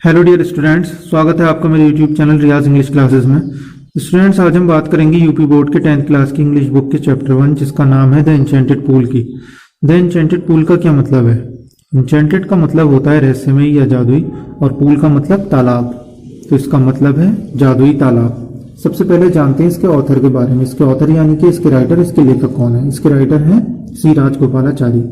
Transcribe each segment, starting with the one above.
Hello dear students, स्वागत है आपका मेरे यूट्यूब चैनल रियाज इंग्लिश क्लासेस में। स्टूडेंट्स, आज हम बात करेंगे यूपी बोर्ड के 10th क्लास की इंग्लिश बुक के चैप्टर 1 जिसका नाम है द एन्चेंटेड पूल की। द एन्चेंटेड पूल का क्या मतलब है? एन्चेंटेड का मतलब होता है रहस्यमयी या जादुई, और पूल का मतलब तालाब, तो इसका मतलब है जादुई तालाब। सबसे पहले जानते हैं इसके ऑथर के बारे में। इसके ऑथर यानी कि इसके राइटर, इसके लेखक कौन है? इसके राइटर हैं सी राजगोपालाचारी।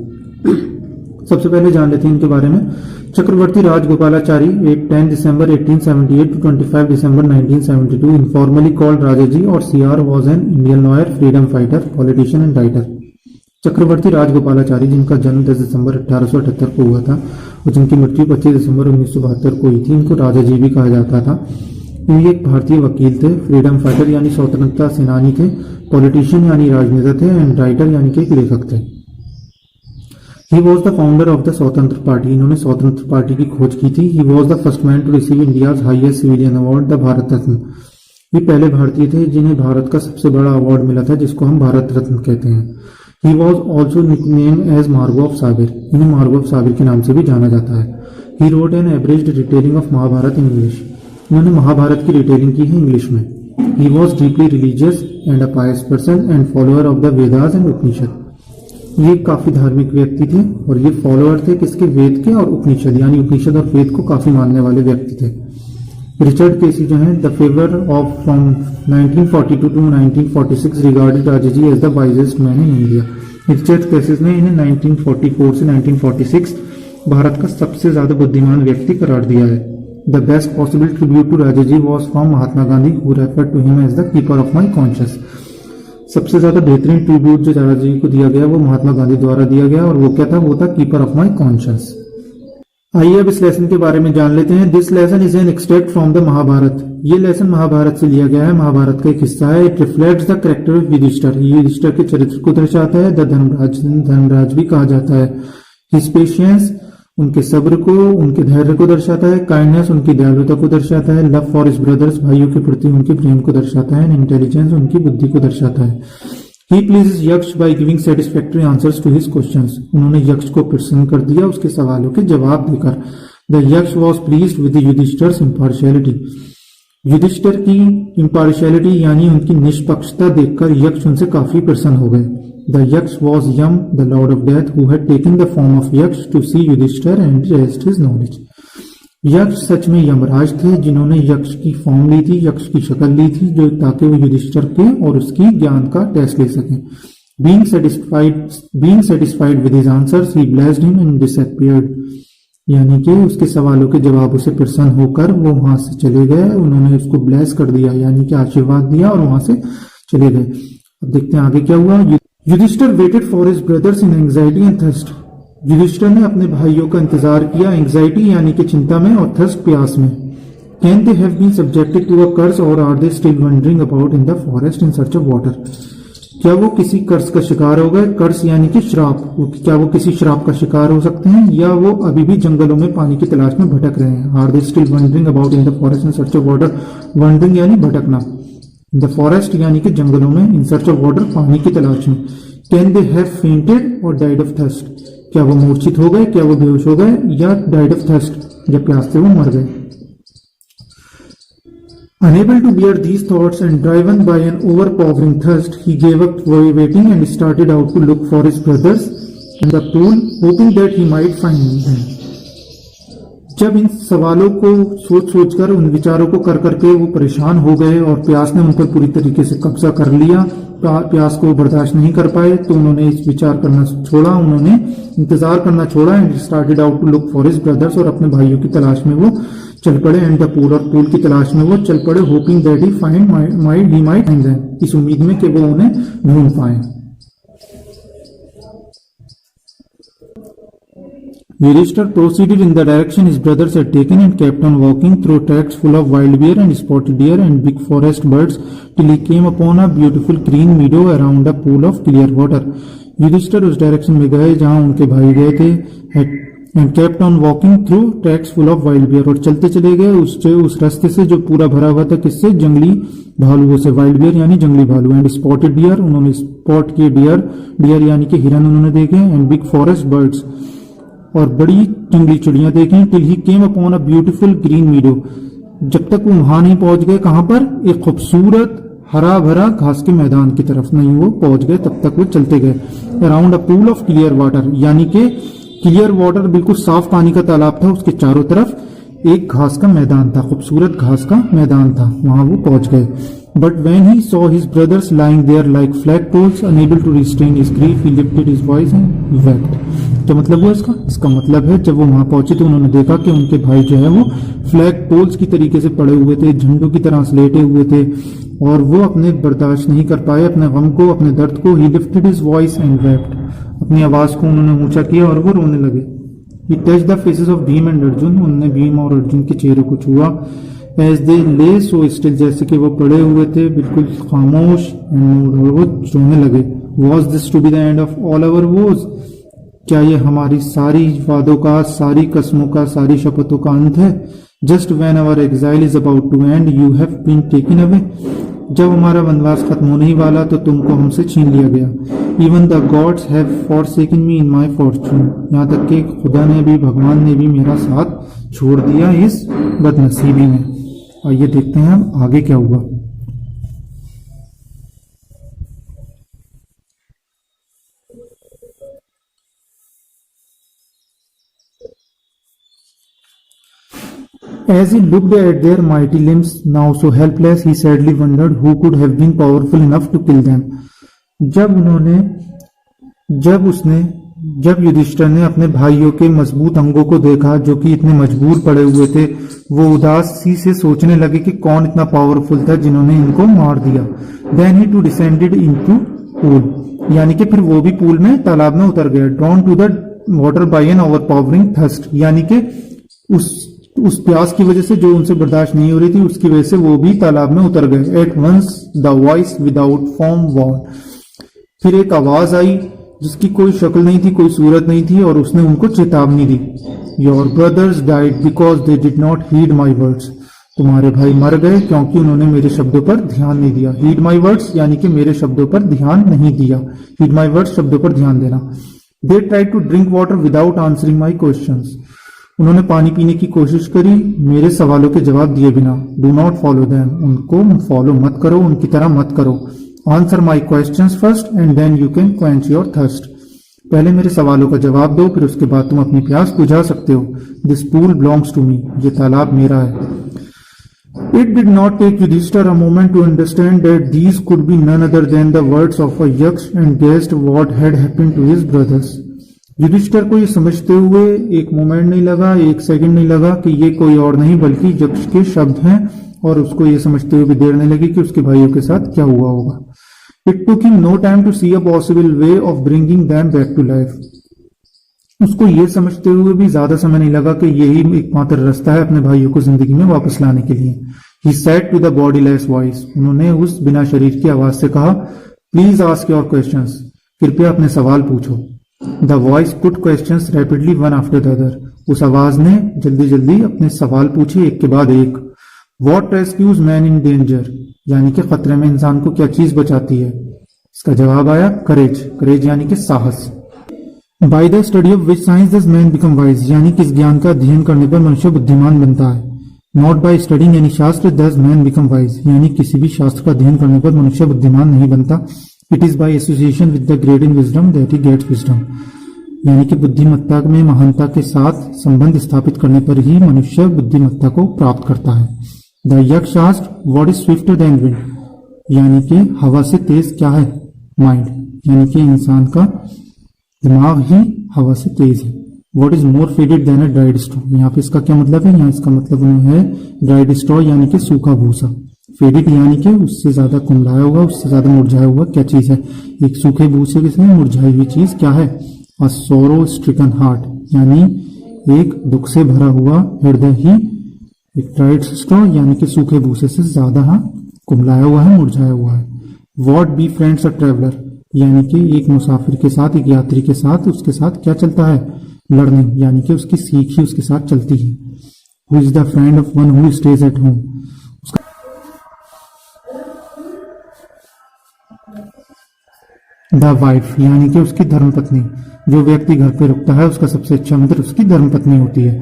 सबसे पहले जान लेते हैं इनके बारे में। चक्रवर्ती राजगोपालाचारी 10 दिसंबर 1878 to 25 दिसंबर 1972, इनफॉर्मली कॉल्ड राजाजी और CR, was an Indian lawyer, freedom fighter, politician and writer. Chakravarti Rajagopalachari, जिनका जन्म 10 दिसंबर 1878 को हुआ था और जिनकी मृत्यु 25 दिसंबर 1972 को हुई थी, इनको राजाजी भी कहा जाता था। ये एक भारतीय वकील थे, फ्रीडम फाइटर यानी स्वतंत्रता सेनानी थे, पॉलिटिशियन यानी राजनेता थे, एंड राइटर यानी कि एक लेखक थे। He was the founder of the स्वतंत्र पार्टी। इन्होंने स्वतंत्र पार्टी की खोज की थी। He was the first man to receive India's highest civilian award, the Bharat Ratna. ये पहले भारतीय थे जिन्हें भारत का सबसे बड़ा अवार्ड मिला था, जिसको हम भारत रत्न कहते हैं। He was also nicknamed as मार्गो ऑफ साबिर। इन्हें मार्गो ऑफ साबिर के नाम से भी जाना जाता है। He wrote an abridged retailing of Mahabharat in English। इन्होंने महाभारत की रिटेलिंग की है इंग्लिश में। He was deeply religious and a pious person and follower of the Vedas and Upanishad। ये काफी धार्मिक व्यक्ति थे और ये फॉलोअर थे किसके? वेद के और उपनिषद, यानी उपनिषद और वेद को काफी मानने वाले व्यक्ति थे। रिचर्ड केसी जो है, the favour of from 1942 to 1946 regarded Rajaji as the wisest man in India. Richard Casey ने इन्हें 1944 से 1946 भारत का सबसे ज्यादा बुद्धिमान व्यक्ति करार दिया है। The best possible tribute to Rajaji was from Mahatma Gandhi, who referred to him as the keeper of my conscious. सबसे ज्यादा बेहतरीन ट्रिब्यूट जो राजाजी को दिया गया वो महात्मा गांधी द्वारा दिया गया, और वो क्या था? वो था कीपर ऑफ माई कॉन्शियस। आइए अब इस लेसन के बारे में जान लेते हैं। This lesson is an extract from the Mahabharat. ये लेसन महाभारत से लिया गया है, महाभारत का एक हिस्सा है। It reflects the character of Yudhishthir. ये युधिष्ठिर के चरित्र को दर्शाता है। द धर्मराज भी कहा जाता है। हिज पेशेंस, उनके सब्र को, उनके धैर्य को दर्शाता है। काइंडनेस, उनकी दयालुता को दर्शाता है। लव फॉर हिज ब्रदर्स, भाइयों के प्रति उनके प्रेम को दर्शाता है। इंटेलिजेंस, उनकी बुद्धि को दर्शाता है। He pleases Yaksha by giving satisfactory answers to his questions. उन्होंने यक्ष को प्रसन्न कर दिया उसके सवालों के जवाब देकर। द यक्ष was pleased with Yudhishthira's impartiality. Yudhishthira की इम्पार्शियलिटी यानी उनकी निष्पक्षता देखकर यक्ष उनसे काफी प्रसन्न हो गए। The Yaksh was Yam, the Lord of Death, who had taken the form of Yaksh to see Yudhishthir and test his knowledge। यक्ष सच में यमराज थे जिन्होंने यक्ष की फॉर्म ली थी, यक्ष की शक्ल ली थी, जो ताकि वो युधिष्ठिर के और उसकी ज्ञान का टेस्ट ले सकें। Being satisfied with his answers, he blessed him and disappeared। यानी कि उसके सवालों के जवाबों से प्रसन्न होकर वो वहां से चले गए। उन्होंने उसको ब्लेस कर दिया, यानी कि आशीर्वाद दिया, और वहां से चले गए। अब देखते हैं आगे क्या हुआ। Yudhishthir waited for his brothers in anxiety and thirst. Yudhishthir ने अपने भाइयों का इंतजार किया, एंग्जाइटी यानी कि चिंता में, और थर्स्ट प्यास में। Can they have been subjected to a curse or are they still wandering about in the forest in search of water. क्या वो किसी कर्स का शिकार हो गए? कर्स यानी कि श्राप। क्या वो किसी श्राप का शिकार हो सकते हैं, या वो अभी भी जंगलों में पानी की तलाश में भटक रहे हैं? Are they still wandering about in the forest in search of water. Wandering यानी भटकना, द फॉरेस्ट यानी कि जंगलों में, इन सर्च ऑफ वाटर पानी की तलाश में। कैन दे हैव फेंटेड और डाइड ऑफ थर्स्ट। क्या वो मूर्छित हो गए, क्या वो बेहोश हो गए, या डाइड ऑफ थर्स्ट, जब प्यास से वो मर गए। Unable to bear these thoughts and driven by an overpowering thirst, he gave up waiting and started out to look for his brothers in the pool, hoping that he might find them। जब इन सवालों को सोचकर, उन विचारों को कर करके वो परेशान हो गए और प्यास ने उन पर पूरी तरीके से कब्जा कर लिया, प्यास को बर्दाश्त नहीं कर पाए, तो उन्होंने इस विचार करना छोड़ा, उन्होंने इंतजार करना छोड़ा। And started out to look for his brothers, और अपने भाइयों की तलाश में वो चल पड़े। एंड द पूल, और पूल की तलाश में वो चल पड़े। Hoping that he might find them, इस उम्मीद में कि वो उन्हें ढूंढ पाए। Yudhishthir proceeded in the direction his brothers had taken and kept on walking through tracks full of wild bear and spotted deer and big forest birds till he came upon a beautiful green meadow around a pool of clear water। Yudhishthir उस direction में गए जहां उनके भाई गए थे, and kept on walking through tracks full of wild bear, और चलते चले गए उस रास्ते से जो पूरा भरा हुआ था किससे? जंगली भालुओं से। वाइल्ड बियर यानी जंगली भालू। एंड स्पॉटेड डियर, उन्होंने स्पॉट किए डियर यानी कि हिरन उन्होंने देखे। एंड बिग फॉरेस्ट बर्ड्स, और बड़ी जंगली चिड़ियां देखी। Till he came upon a beautiful green मीडो, जब तक वो वहां नहीं पहुंच गए। कहां पर? एक खूबसूरत हरा भरा घास के मैदान की तरफ नहीं वो पहुंच गए, तब तक वो चलते गए। Around a pool of clear water, यानी कि क्लियर वाटर, बिल्कुल साफ पानी का तालाब था, उसके चारों तरफ एक घास का मैदान था, खूबसूरत घास का मैदान था, वहां वो पहुंच गए। But when he saw his brothers lying there like flag poles unable to restrain his grief he lifted his voice and wept. क्या मतलब हुआ इसका? इसका मतलब है जब वो वहां पहुंचे तो उन्होंने देखा कि उनके भाई जो है वो फ्लैग पोल्स की तरीके से पड़े हुए थे, झंडों की तरह लेटे हुए थे, और वो अपने बर्दाश्त नहीं कर पाए अपने गम को, अपने दर्द को। ही lifted his voice and wept, अपनी आवाज को उन्होंने ऊंचा किया और वो रोने लगे। He touch the faces of Bhima and Arjuna, उन्होंने भीम और अर्जुन के चेहरे को छुआ। एज दे ले सो स्टिल, जैसे कि वो पड़े हुए थे बिल्कुल खामोश, और वो रोने लगे। Was this to be the end of all our vows, क्या ये हमारी सारी वादों का, सारी कसमों का, सारी शपथों का अंत है? Just when our exile is about to end you have been taken away, जब हमारा वनवास खत्म होने ही वाला तो तुमको हमसे छीन लिया गया। Even the gods have forsaken me in my Fortune, यहाँ तक कि खुदा ने भी, भगवान ने भी मेरा साथ छोड़ दिया इस बदनसीबी में। आइए देखते हैं अब आगे क्या हुआ। As he looked at their mighty limbs, now so helpless, he sadly wondered who could have been powerful enough to kill them. जब युधिष्ठिर ने अपने भाइयों के मजबूत अंगों को देखा जो कि इतने मजबूर पड़े हुए थे, वो उदासी से सोचने लगे कि कौन इतना पावरफुल था जिन्होंने इनको मार दिया। Then he too descended into pool, यानी कि फिर वो भी पूल में, तालाब में उतर गया। Drawn to the water by an overpowering thirst, यानी कि उस प्यास की वजह से जो उनसे बर्दाश्त नहीं हो रही थी, उसकी वजह से वो भी तालाब में उतर गए। At once the voice without form वॉर, फिर एक आवाज आई जिसकी कोई शक्ल नहीं थी, कोई सूरत नहीं थी, और उसने उनको चेतावनी दी। Your brothers died because they did not heed my words, तुम्हारे भाई मर गए क्योंकि उन्होंने मेरे शब्दों पर ध्यान नहीं दिया। हीड माई वर्ड्स यानी कि मेरे शब्दों पर ध्यान नहीं दिया। हीड माई वर्ड्स, शब्दों पर ध्यान देना। They try to drink water without answering my questions, उन्होंने पानी पीने की कोशिश करी मेरे सवालों के जवाब दिए बिना। डू नॉट फॉलो देम, उनको फॉलो मत करो, उनकी तरह मत करो। Answer my questions first and then you can quench your thirst, पहले मेरे सवालों का जवाब दो, फिर उसके बाद तुम अपनी प्यास बुझा सकते हो। This pool belongs to me, ये तालाब मेरा है। It did not take Yudhishthira a moment to understand that these could be none other than the words of a yaksha and guessed what had happened to his brothers. Yudhishthira को ये समझते हुए एक moment नहीं लगा, एक सेकंड नहीं लगा कि ये कोई और नहीं बल्कि यक्ष के शब्द हैं, और उसको ये समझते हुए भी देर नहीं लगी कि उसके भाइयों के साथ क्या हुआ होगा। It took him no time to see a possible way of bringing them back to life, उसको ये समझते हुए भी ज्यादा समय नहीं लगा कि यही एकमात्र रास्ता है अपने भाइयों को जिंदगी में वापस लाने के लिए। He said to the bodiless voice, उन्होंने उस बिना शरीर की आवाज से कहा, प्लीज आस्क योर क्वेश्चंस, कृपया अपने सवाल पूछो। The voice put questions rapidly one after the other, उस आवाज ने जल्दी जल्दी अपने सवाल पूछे एक के बाद एक। What rescues man in danger, यानी कि खतरे में इंसान को क्या चीज बचाती है? इसका जवाब आया करेज, करेज यानी कि साहस। By the study of which science does man become wise, यानी कि इस ज्ञान का अध्ययन करने पर मनुष्य बुद्धिमान बनता है। नॉट बाय स्टडिंग यानी शास्त्र डज मैन बिकम वाइज, यानी किसी भी शास्त्र का अध्ययन करने पर मनुष्य बुद्धिमान नहीं बनता। It is by association with the great in wisdom that he gets wisdom, यानी कि बुद्धिमत्ता में महानता के साथ संबंध स्थापित करने पर ही मनुष्य बुद्धिमत्ता को प्राप्त करता है। The yaksha asked what is swifter than wind, यानी कि हवा से तेज क्या है? माइंड, यानी कि इंसान का दिमाग ही हवा से तेज है। What is more faded than a dried straw, यहाँ पे इसका क्या मतलब है? यहाँ इसका मतलब है ड्राइड स्ट्रॉ यानी कि सूखा भूसा। फेडेड यानी कि उससे ज्यादा कुमलाया हुआ, उससे ज्यादा मुरझाया हुआ क्या चीज है? एक सूखे भूसे के साथ मुरझाई हुई चीज क्या है? अ सोरो स्ट्रिकन हार्ट, यानी एक दुख से भरा हुआ हृदय ही एक ड्राइड स्ट्रॉ यानी कि सूखे भूसे से ज्यादा कुमलाया हुआ है, मुरझाया हुआ है। What be friends a traveller, यानी कि एक मुसाफिर के साथ, एक यात्री के साथ, उसके साथ क्या चलता है? लर्निंग, यानी कि उसकी सीख ही उसके साथ चलती है। Who is the friend of one who stays at home, the wife यानी कि उसकी धर्मपत्नी। जो व्यक्ति घर पे रुकता है उसका सबसे अच्छा मित्र उसकी धर्मपत्नी होती है।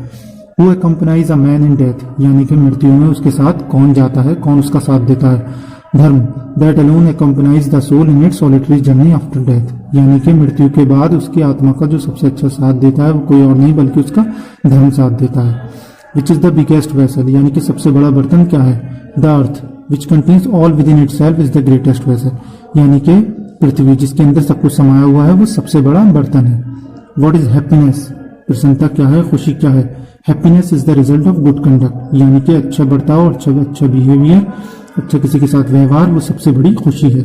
Who accompany a man in death, यानी कि मृत्यु में उसके साथ कौन जाता है, कौन उसका साथ देता है। Dharma, that alone accompany the soul in its solitary journey after death, यानी कि मृत्यु के बाद उसकी आत्मा का जो सबसे अच्छा साथ देता है वो कोई और नहीं बल्कि उसका धर्म साथ देता है। Which is the biggest vessel, यानी कि सबसे बड़ा बर्तन क्या है। The earth which contains all with in itself is the greatest vessel, यानी कि पृथ्वी जिसके अंदर सब कुछ समाया हुआ है वो सबसे बड़ा बर्तन है। व्हाट इज हैप्पीनेस, प्रसन्नता क्या है, खुशी क्या है। Happiness is the result of good conduct, यानी कि अच्छा बर्ताव, अच्छा बिहेवियर, अच्छा किसी के साथ व्यवहार, वो सबसे बड़ी खुशी है।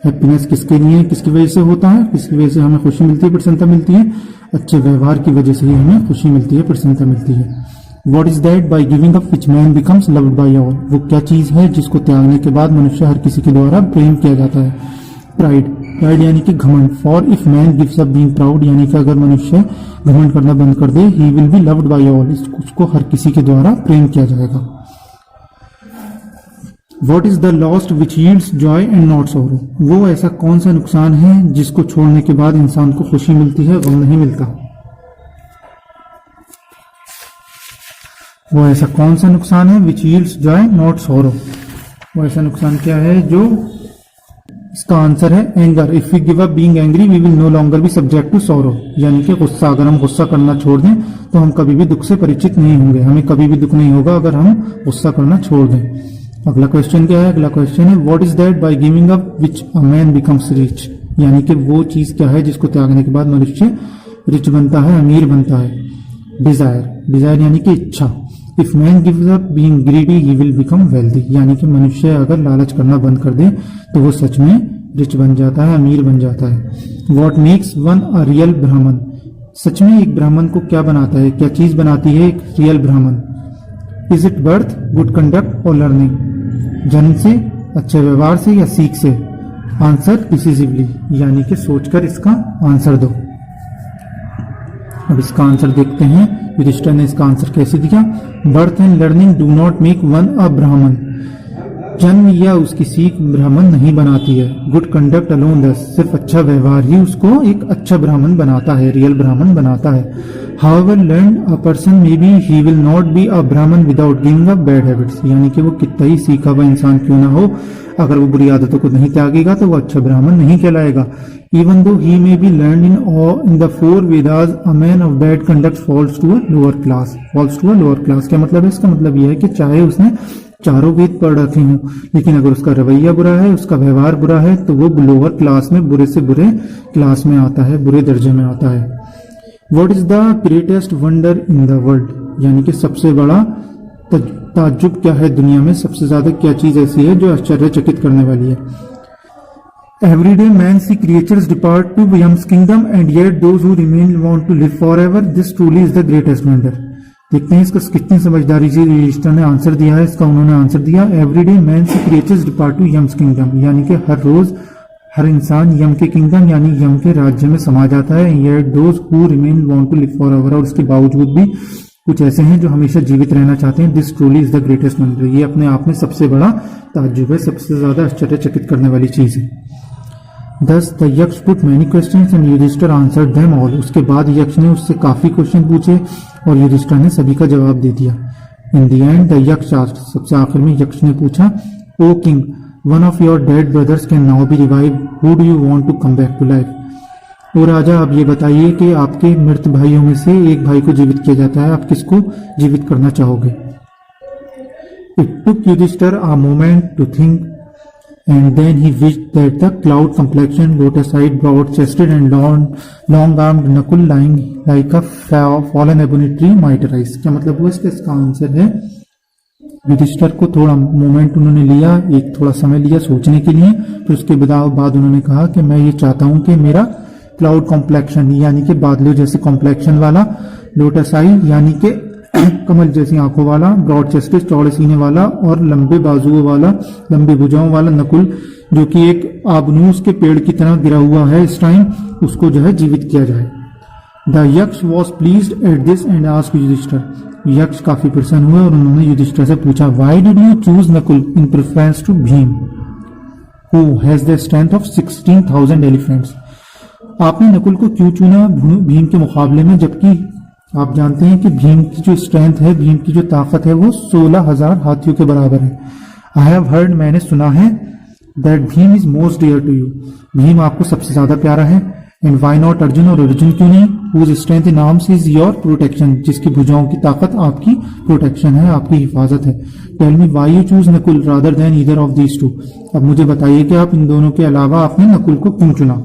हैप्पीनेस किसके लिए, किसकी वजह से होता है, किसकी वजह से हमें खुशी मिलती है, प्रसन्नता मिलती है। अच्छे व्यवहार की वजह से ही हमें खुशी मिलती है, प्रसन्नता मिलती है। What is that by giving up which man becomes loved by all, वो क्या चीज है जिसको त्यागने के बाद मनुष्य हर किसी के द्वारा प्रेम किया जाता है। प्राइड, प्राइड यानी कि घमंड। For if man gives up being proud, यानी कि अगर मनुष्य घमंड करना बंद कर दे, he will be loved by all, उसको हर किसी के द्वारा प्रेम किया जाएगा। What is the lost which yields joy and not sorrow, वो ऐसा कौन सा नुकसान है जिसको छोड़ने के बाद इंसान को खुशी मिलती है, गम नहीं मिलता। वो ऐसा कौन सा नुकसान है which yields Joy not sorrow, वो ऐसा नुकसान क्या है जो, इसका आंसर है anger. If we give up being angry we will no longer be subject to sorrow, यानी कि गुस्सा, अगर हम गुस्सा करना छोड़ दें तो हम कभी भी दुख से परिचित नहीं होंगे, हमें कभी भी दुख नहीं होगा अगर हम गुस्सा करना छोड़ दें। अगला क्वेश्चन क्या है, अगला क्वेश्चन है what is that by giving up which a man becomes rich, यानी कि वो चीज क्या है जिसको त्यागने के बाद मनुष्य रिच बनता है, अमीर बनता है। डिजायर, डिजायर यानी कि इच्छा। If man gives up being greedy he will become wealthy, यानी कि मनुष्य अगर लालच करना बंद कर दे तो वो सच में रिच बन जाता है, अमीर बन जाता है। What makes one a real ब्राह्मण, सच में एक ब्राह्मण को क्या बनाता है, क्या चीज बनाती है एक रियल ब्राह्मण। Is it birth, good conduct और लर्निंग, जन्म से, अच्छे व्यवहार से या सीख से। आंसर डिसिसिवली, यानी कि सोचकर इसका आंसर दो। अब इसका आंसर देखते हैं, युधिष्ठिर ने इसका आंसर कैसे दिया। Birth and learning do not make one a Brahmin, जन्म या उसकी सीख ब्राह्मण नहीं बनाती है। गुड कंडक्ट अलोन दस, सिर्फ अच्छा व्यवहार ही उसको एक अच्छा ब्राह्मण बनाता है, रियल ब्राह्मण बनाता है। However learned a person may be, he will not be a Brahman without giving up bad habits, यानी कि वो कितना ही सीखा हुआ इंसान क्यों ना हो, अगर वो बुरी आदतों को नहीं त्यागेगा तो वो अच्छा ब्राह्मण नहीं कहलाएगा। Even though he may be learned in the four Vedas, a man of bad conduct falls to a lower class. Falls to a lower class क्या मतलब है, इसका मतलब यह है कि चाहे उसने चारों वेद पढ़ रखे हों, लेकिन अगर उसका रवैया बुरा है, उसका व्यवहार बुरा है, तो वो लोअर क्लास में, बुरे से बुरे क्लास में आता है, बुरे दर्जे में आता है। What is the greatest wonder in the world, यानी कि सबसे बड़ा ताज्जुब क्या है दुनिया में, सबसे ज्यादा क्या चीज ऐसी है जो आश्चर्यचकित करने वाली है। Everyday man see creatures depart to Yam's kingdom and yet those who remain want to live forever. This truly is the greatest wonder. देखते हैं इसका कितनी समझदारी से युधिष्ठिर ने आंसर दिया है। इसका उन्होंने आंसर दिया every day man see creatures depart to Yama's kingdom, यानी कि हर रोज हर इंसान यम के किंगडम यानी यम के राज्य में समा जाता है। Yet those who remain want to live for ever, और उसके बावजूद भी कुछ ऐसे हैं जो हमेशा जीवित रहना चाहते हैं। This truly is the greatest wonder, ये अपने आप में सबसे बड़ा ताज्जुब है, सबसे ज्यादा आश्चर्यचकित करने वाली चीज है। Thus the Yaksha put many questions and Yudhishthir answered them all, उसके बाद यक्ष ने उससे काफी क्वेश्चन पूछे और युधिष्ठिर ने सभी का जवाब दे दिया। In the end the yaksha asked, सबसे आखिर में यक्ष ने पूछा, O king one of your dead brothers can now be revive, who do you want to come back to life. ओ राजा, आप ये बताइए कि आपके मृत भाइयों में से एक भाई को जीवित किया जाता है, आप किसको जीवित करना चाहोगे। It took Yudhishthir a moment to think and then he wished that the cloud complexioned, lotus-eyed, broad-chested and long-armed Nakul lying like a fallen ebony tree might rise। क्या मतलब हुआ इसका आंसर है, युधिष्ठिर को थोड़ा मोमेंट उन्होंने लिया, एक थोड़ा समय लिया सोचने के लिए, फिर उसके बाद उन्होंने कहा कि मैं ये चाहता हूं कि मेरा क्लाउड कॉम्प्लेक्शन यानी कि बादलों जैसे कॉम्प्लेक्शन वाला, लोटस आई यानी कि कमल जैसी आंखों वाला, ब्रॉड चेस्टेड चौड़े सीने वाला और लंबे बाजुओं वाला, लंबी भुजाओं वाला नकुल जो कि एक आबनूस के पेड़ की तरह गिरा हुआ है इस टाइम, उसको जो है जीवित किया जाए। द यक्ष was pleased at this and asked Yudhishthir, Yaksha काफी प्रसन्न हुए और उन्होंने युधिष्ठिर से पूछा, why did you choose Nakul in preference to Bhim who has the strength of 16,000 elephants. आपने नकुल को क्यों चुना भीम के मुकाबले में, जबकि आप जानते हैं कि भीम की जो स्ट्रेंथ है, भीम की जो ताकत है, वो 16,000 हाथियों के बराबर है। आई हैव हर्ड, मैंने सुना है, that Bhim is most dear to you, Bhim आपको सबसे ज्यादा प्यारा है। एंड वाई नॉट अर्जुन, और अर्जुन क्यों नहीं, whose strength in arms is your protection, जिसकी भुजाओं की ताकत आपकी प्रोटेक्शन है, आपकी हिफाजत है। Tell me why you choose Nakul rather than either of these two, अब मुझे बताइए कि आप इन दोनों के अलावा आपने नकुल को क्यों चुना।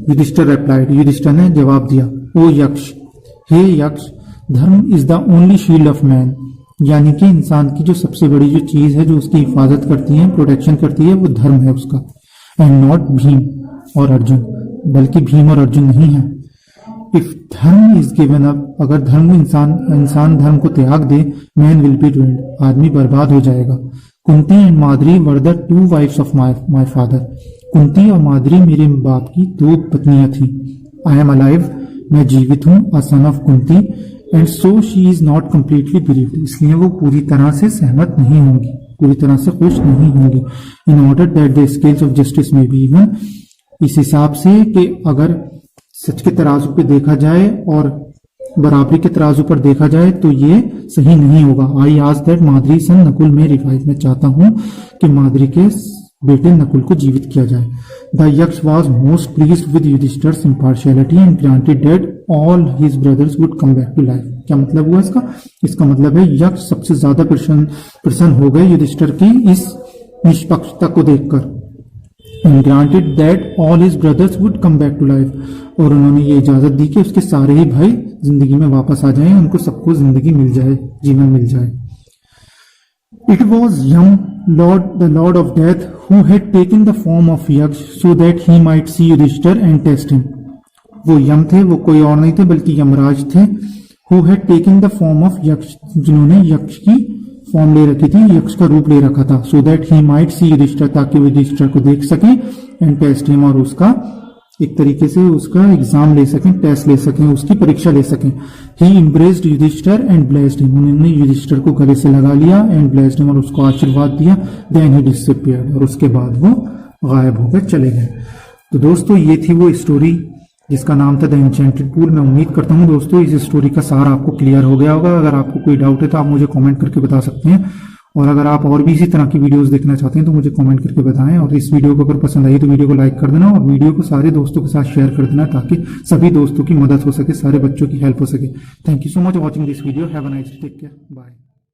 युधिष्ठिर रिप्लाइड, युधिष्ठिर ने जवाब दिया, ओ यक्ष, हे यक्ष, धर्म is the only shield of man, यानी कि इंसान की जो सबसे बड़ी जो चीज है जो उसकी हिफाजत करती है, प्रोटेक्शन करती है, वो धर्म है उसका। एंड नॉट भीम और अर्जुन, बल्कि भीम और अर्जुन नहीं है। इफ धर्म इज गिवन अप, अगर धर्म इंसान धर्म को त्याग दे, मैन विल बी रूइंड, आदमी बर्बाद हो जाएगा। Kunti and Madri were the 2 wives of my father, Kunti और माद्री मेरे बाप की 2 पत्नियां थी। आई एम अलाइव, मैं जीवित हूँ, a son of Kunti, and so she is not completely believed, इसलिए वो पूरी तरह से सहमत नहीं होंगी, पूरी तरह से खुश नहीं होंगी। In order that the scales of justice में बी इवन, इस हिसाब से कि अगर सच के तराजू पे देखा जाए और बराबरी के तराजू पर देखा जाए तो ये सही नहीं होगा। आई आस्क दैट माद्री सन नकुल में रिवाइव, मैं चाहता हूं कि माद्री के बेटे नकुल को जीवित किया जाए। द यक्ष was most pleased with Yudhishthira's impartiality and granted that all his brothers would come back to life. क्या मतलब हुआ इसका? इसका मतलब है यक्ष सबसे ज्यादा प्रसन्न हो गए युधिष्ठिर की इस निष्पक्षता को देखकर। And granted that all his brothers would come back to life, और उन्होंने ये इजाजत दी कि उसके सारे ही भाई जिंदगी में वापस आ जाएं, उनको सबको जिंदगी मिल जाए, जीवन मिल जाए। It was Yam, the Lord of Death, who had taken the form of Yaksh so that he might see Yudhishthir and test him. वो यम थे, वो कोई और नहीं थे बल्कि यमराज थे। Who had taken the form of Yaksh, जिन्होंने यक्ष की फॉर्म ले रखी थी, यक्ष का रूप ले रखा था। So that he might see Yudhishthir, ताकि वो युधिष्ठिर को देख सके, एंड टेस्ट हिम, और उसका एक तरीके से उसका एग्जाम ले सकें, टेस्ट ले सकें, उसकी परीक्षा ले सकें। He embraced Yudhishthira and blessed him, उन्होंने युधिष्ठिर को गले से लगा लिया, एंड ब्लेस्ड हिम, और उसको आशीर्वाद दिया। देन ही डिसअपीयर्ड, और उसके बाद वो गायब होकर चले गए। तो दोस्तों ये थी वो स्टोरी जिसका नाम था द एन्चेंटेड पूल। मैं उम्मीद करता हूँ दोस्तों इस स्टोरी का सार आपको क्लियर हो गया होगा। अगर आपको कोई डाउट है तो आप मुझे कमेंट करके बता सकते हैं, और अगर आप और भी इसी तरह की वीडियोस देखना चाहते हैं तो मुझे कमेंट करके बताएं। और इस वीडियो को अगर पसंद आई तो वीडियो को लाइक कर देना, और वीडियो को सारे दोस्तों के साथ शेयर कर देना, ताकि सभी दोस्तों की मदद हो सके, सारे बच्चों की हेल्प हो सके। Thank you so much watching this video. Have a nice day, take care, bye.